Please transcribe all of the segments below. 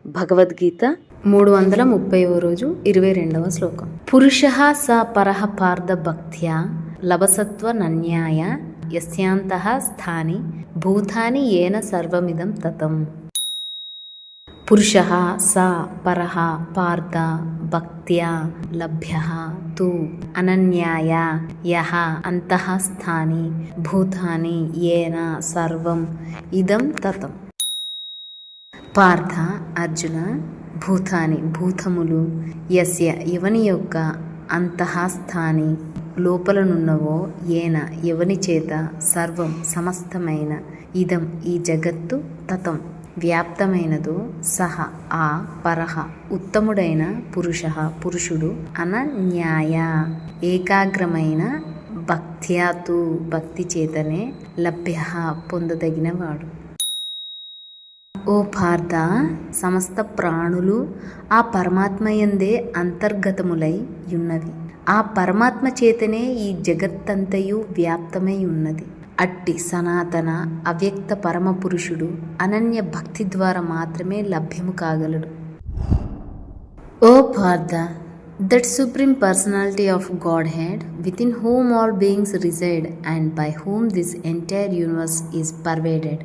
భగవద్గీత 330వ రోజు 22వ శ్లోకం. పురుషః స పరః పార్థ భక్త్యా లభసత్వనన్యాయ యస్యాంతః స్థాని భూతాని ఏన సర్వమిదం తతం. పురుషః స పరః పార్థ భక్త్యా లభ్యః తు అనన్యాయ యః అంతః స్థాని భూతాని ఏన సర్వం ఇదం తతం. పార్థ అర్జున, భూతాని భూతములు, యస్య ఎవని యొక్క, అంతఃస్థాని లోపలనున్నవో, ఏన ఎవని చేత, సర్వం సమస్తమైన, ఇదం ఈ జగత్తు, తతం వ్యాప్తమైనదో, సహ ఆ పరః ఉత్తముడైన, పురుషః పురుషుడు, అనన్యాయ ఏకాగ్రమైన, భక్త్యాతు భక్తి చేతనే, లభ్యః పొందదగినవాడు. ఓ పార్థ, సమస్త ప్రాణులు ఆ పరమాత్మయందే అంతర్గతములై యున్నవి. ఆ పరమాత్మ చేతనే ఈ జగత్తంతయు వ్యాప్తమై ఉన్నది. అట్టి సనాతన అవ్యక్త పరమ పురుషుడు అనన్య భక్తి ద్వారా మాత్రమే లభ్యము కాగలడు. ఓ Partha, that supreme personality of Godhead, within whom all beings reside and by whom this entire universe is pervaded,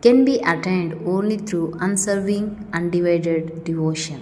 can be attained only through unswerving, undivided devotion.